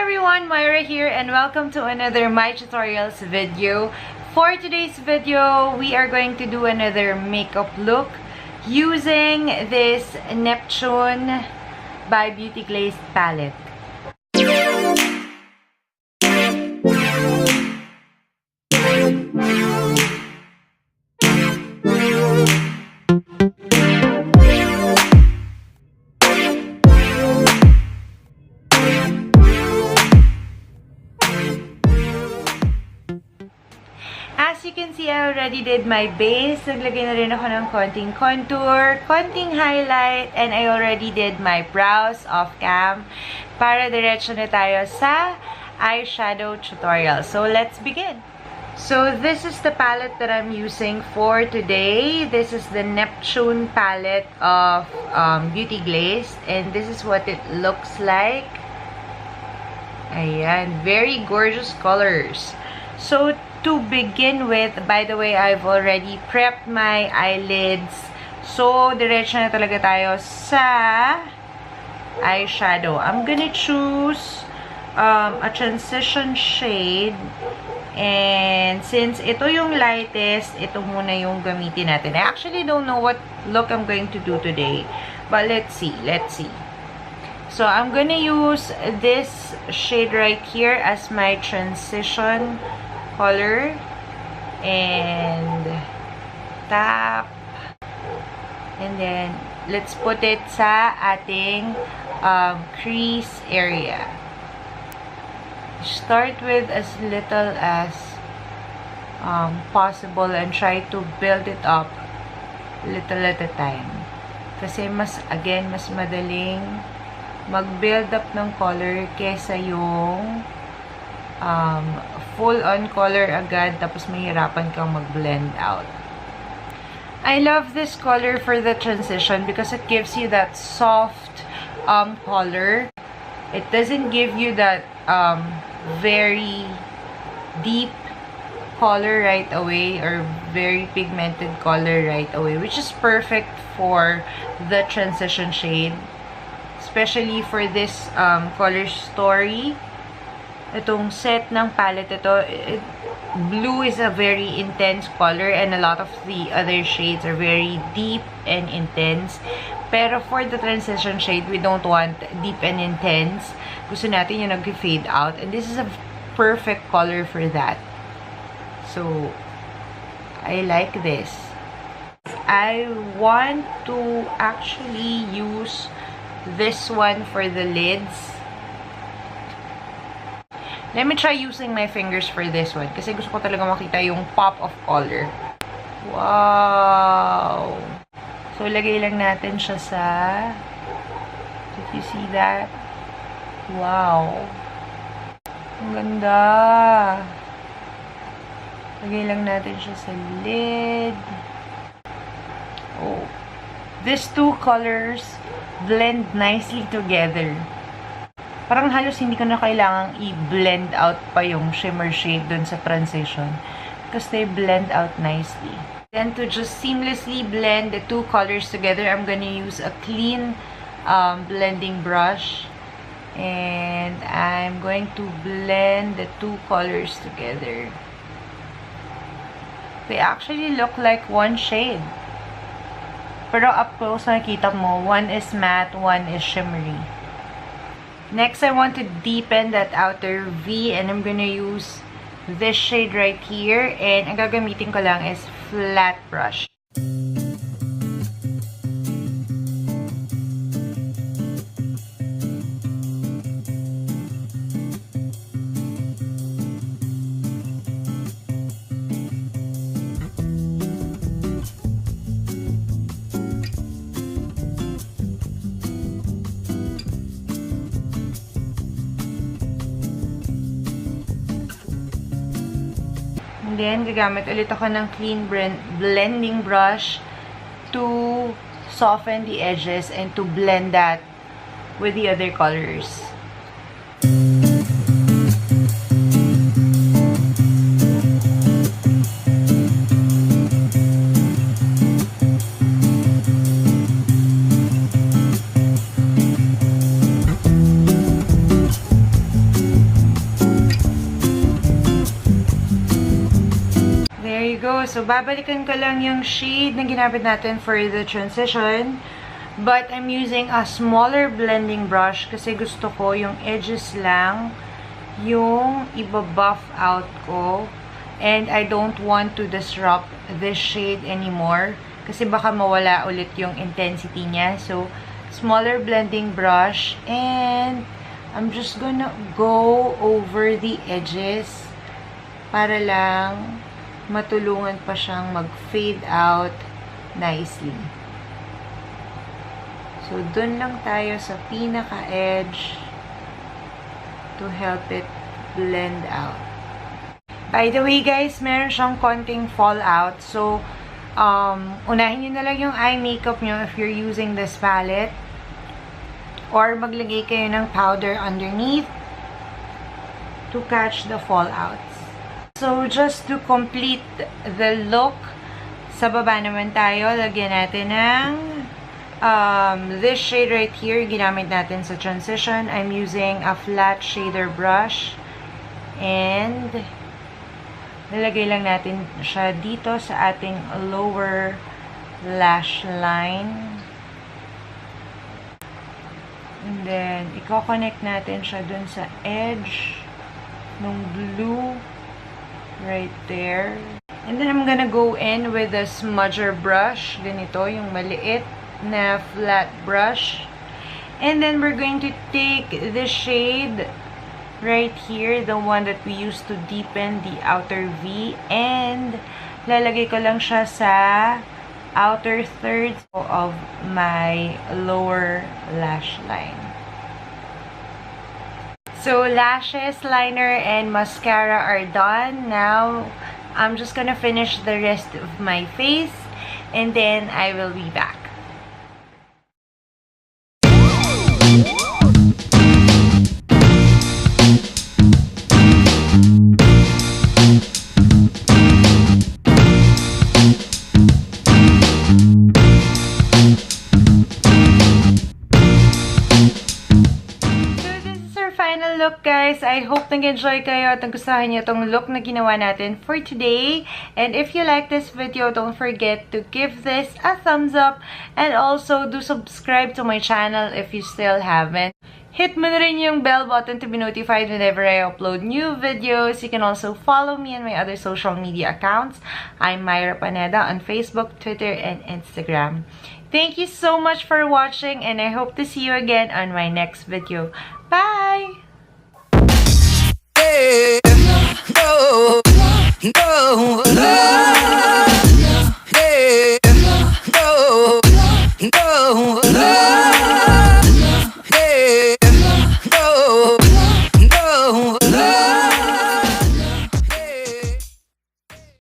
everyone, Myra here and welcome to another MaiTutorials video. For today's video, we are going to do another makeup look using this Neptune by Beauty Glazed palette. As you can see, I already did my base. Naglagay na rin ako ng konting contour, konting highlight, and I already did my brows off cam. Para diretso na tayo sa eyeshadow tutorial. So, let's begin! So, this is the palette that I'm using for today. This is the Neptune palette of Beauty Glazed. And this is what it looks like. Ayan, very gorgeous colors. So, to begin with, by the way, I've already prepped my eyelids. So, diretso na talaga tayo sa eyeshadow. I'm gonna choose a transition shade. And since ito yung lightest, ito muna yung gamitin natin. I actually don't know what look I'm going to do today. But let's see. Let's see. So, I'm gonna use this shade right here as my transition color. And tap. And then, let's put it sa ating crease area. Start with as little as possible and try to build it up little at a time. Kasi mas madaling mag-build up ng color kesa yung full-on color agad tapos mahirapan kang mag-blend out. I love this color for the transition because it gives you that soft color. It doesn't give you that very deep color right away or very pigmented color right away, which is perfect for the transition shade, especially for this color story. Itong set ng palette ito, blue is a very intense color and a lot of the other shades are very deep and intense. Pero for the transition shade, we don't want deep and intense. Gusto natin yung nag-fade out. And this is a perfect color for that. So, I like this. I want to actually use this one for the lids. Let me try using my fingers for this one. Kasi gusto ko talaga makita yung pop of color. Wow! So, lagay lang natin siya sa... Did you see that? Wow! Ang ganda! Lagay lang natin siya sa lid. Oh. These two colors blend nicely together. Parang halos hindi ko na kailangang i-blend out pa yung shimmer shade dun sa transition. Because they blend out nicely. Then to just seamlessly blend the two colors together, I'm gonna use a clean blending brush. And I'm going to blend the two colors together. They actually look like one shade. Pero up close nakikita mo, one is matte, one is shimmery. Next, I want to deepen that outer V, and I'm gonna use this shade right here, and ang gagamitin ko lang is flat brush. Then, gagamit ulit ako ng clean blending brush to soften the edges and to blend that with the other colors. So, babalikan ko lang yung shade na ginamit natin for the transition. But, I'm using a smaller blending brush kasi gusto ko yung edges lang yung iba-buff out ko. And I don't want to disrupt this shade anymore kasi baka mawala ulit yung intensity niya. So, smaller blending brush. And, I'm just gonna go over the edges para lang matulungan pa siyang mag-fade out nicely. So, dun lang tayo sa pinaka-edge to help it blend out. By the way, guys, meron siyang konting fallout. So, unahin nyo na lang yung eye makeup nyo if you're using this palette. Or maglagay kayo ng powder underneath to catch the fallouts. So, just to complete the look, sa baba naman tayo, lagyan natin ng this shade right here, ginamit natin sa transition. I'm using a flat shader brush. And, nalagay lang natin siya dito sa ating lower lash line. And then, i-connect natin siya dun sa edge ng blue right there. And then, I'm gonna go in with a smudger brush. Ganito, yung maliit na flat brush. And then, we're going to take the shade right here, the one that we used to deepen the outer V. And, lalagay ko lang siya sa outer third of my lower lash line. So, lashes, liner, and mascara are done. Now, I'm just gonna finish the rest of my face, and then I will be back. Look, guys, I hope nag-enjoy kayo at nagustuhan niyo itong look na ginawa natin for today. And if you like this video, don't forget to give this a thumbs up and also do subscribe to my channel if you still haven't. Hit mo na rin yung bell button to be notified whenever I upload new videos. You can also follow me on my other social media accounts. I'm Myra Paneda on Facebook, Twitter, and Instagram. Thank you so much for watching, and I hope to see you again on my next video. Bye! No, no, no.